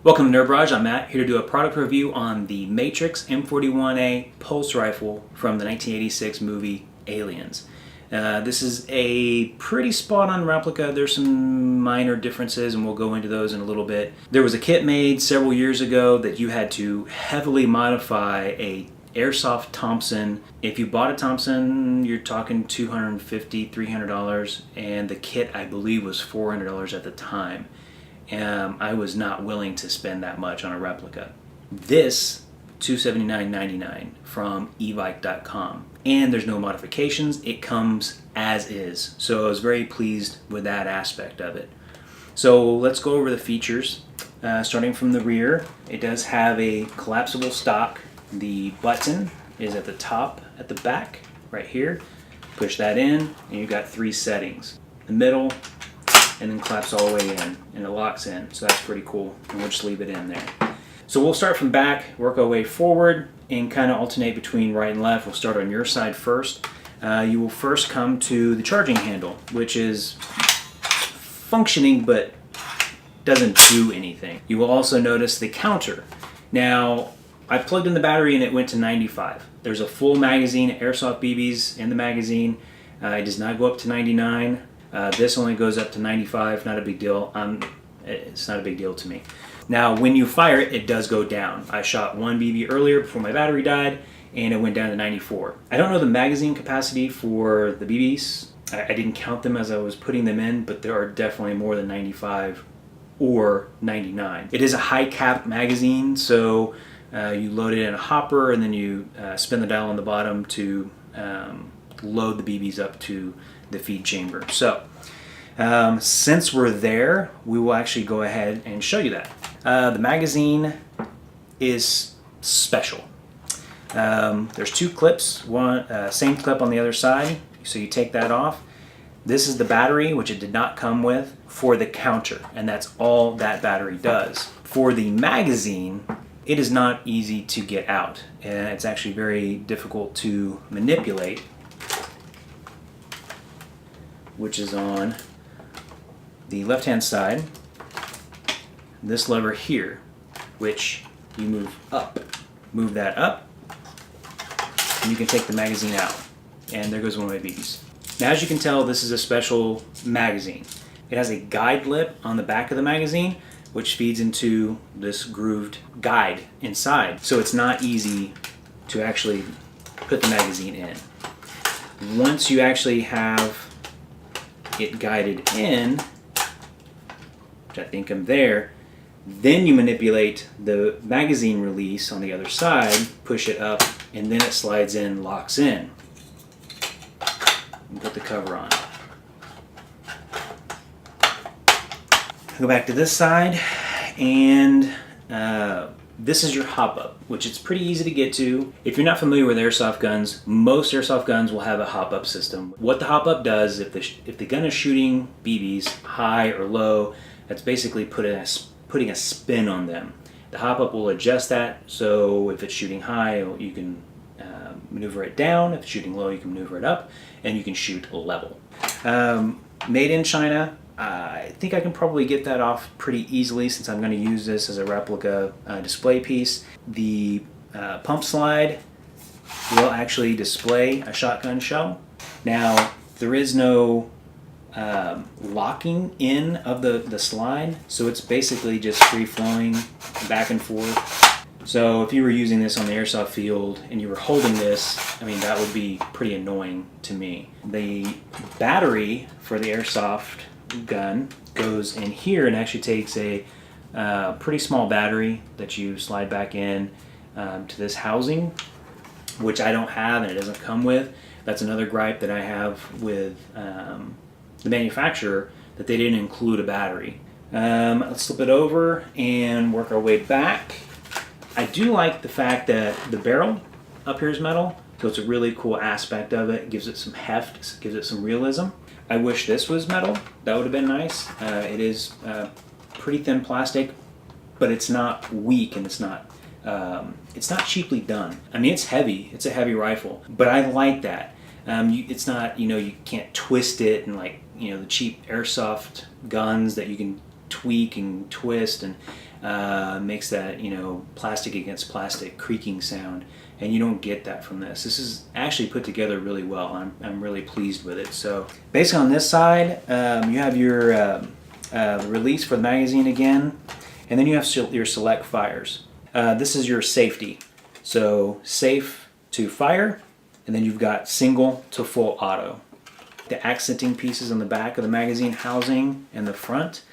Welcome to Barrage. I'm Matt, here to do a product review on the Matrix M41A pulse rifle from the 1986 movie Aliens. This is a pretty spot-on replica. There's some minor differences and we'll go into those in a little bit. There was a kit made several years ago that you had to heavily modify a airsoft Thompson. If you bought a Thompson, you're talking $250, $300, and the kit I believe was $400 at the time. I was not willing to spend that much on a replica. This, $279.99 from evike.com. And there's no modifications, it comes as is. So I was very pleased with that aspect of it. So let's go over the features. Starting from the rear, it does have a collapsible stock. The button is at the top at the back, right here. Push that in, and you've got 3 settings. The middle, and then claps all the way in, and it locks in, so that's pretty cool, and we'll just leave it in there. So we'll start from back, work our way forward, and kind of alternate between right and left. We'll start on your side first. You will first come to the charging handle, which is functioning but doesn't do anything. You will also notice the counter. Now, I plugged in the battery and it went to 95. There's a full magazine, airsoft BBs in the magazine. It does not go up to 99. This only goes up to 95, not a big deal. It's not a big deal to me. Now, when you fire it, it does go down. I shot one BB earlier before my battery died, and it went down to 94. I don't know the magazine capacity for the BBs. I didn't count them as I was putting them in, but there are definitely more than 95 or 99. It is a high cap magazine, so you load it in a hopper, and then you spin the dial on the bottom to load the BBs up to the feed chamber. So since we're there, we will actually go ahead and show you that. The magazine is special. There's 2 clips, one same clip on the other side, so you take that off. This is the battery, which it did not come with, for the counter, and that's all that battery does. For the magazine, it is not easy to get out, and it's actually very difficult to manipulate, which is on the left-hand side. This lever here, which you move up. Move that up, and you can take the magazine out. And there goes one of my BBs. Now, as you can tell, this is a special magazine. It has a guide lip on the back of the magazine, which feeds into this grooved guide inside. So it's not easy to actually put the magazine in. Once you actually have it guided in, which I think I'm there, then you manipulate the magazine release on the other side, push it up, and then it slides in, locks in. And put the cover on. Go back to this side, and this is your hop-up, which it's pretty easy to get to. If you're not familiar with airsoft guns, most airsoft guns will have a hop-up system. What the hop-up does, if the gun is shooting BBs high or low, that's basically putting a spin on them. The hop-up will adjust that, so if it's shooting high, you can maneuver it down. If it's shooting low, you can maneuver it up, and you can shoot level. Made in China. I think I can probably get that off pretty easily since I'm going to use this as a replica display piece. The pump slide will actually display a shotgun shell. Now, there is no locking in of the slide, so it's basically just free-flowing back and forth. So if you were using this on the airsoft field and you were holding this, I mean, that would be pretty annoying to me. The battery for the airsoft gun goes in here and actually takes a pretty small battery that you slide back in to this housing, which I don't have and it doesn't come with. That's another gripe that I have with the manufacturer, that they didn't include a battery. Let's flip it over and work our way back. I do like the fact that the barrel up here is metal, so it's a really cool aspect of it. It gives it some heft, gives it some realism. I wish this was metal. That would have been nice. It is pretty thin plastic, but it's not weak and it's not cheaply done. I mean, it's heavy. It's a heavy rifle, but I like that. It's not, you can't twist it and like, the cheap airsoft guns that you can tweak and twist, and makes that, you know, plastic against plastic creaking sound, and you don't get that from this. This is actually put together really well. I'm really pleased with it. So basically on this side, you have your release for the magazine again, and then you have your select fires. This is your safety. So safe to fire, and then you've got single to full auto. The accenting pieces on the back of the magazine housing and the front.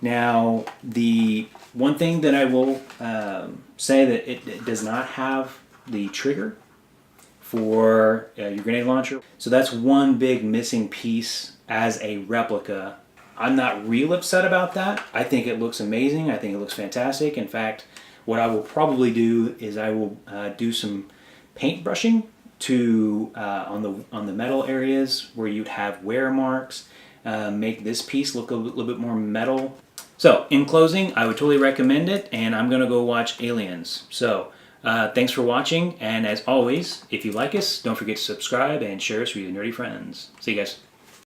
Now, the one thing that I will say that it does not have the trigger for your grenade launcher. So that's one big missing piece as a replica. I'm not real upset about that. I think it looks amazing. I think it looks fantastic. In fact, what I will probably do is I will do some paint brushing to on the metal areas where you'd have wear marks, make this piece look a little bit more metal. So in closing, I would totally recommend it, and I'm gonna go watch Aliens. So thanks for watching, and as always, if you like us, don't forget to subscribe and share us with your nerdy friends. See you guys.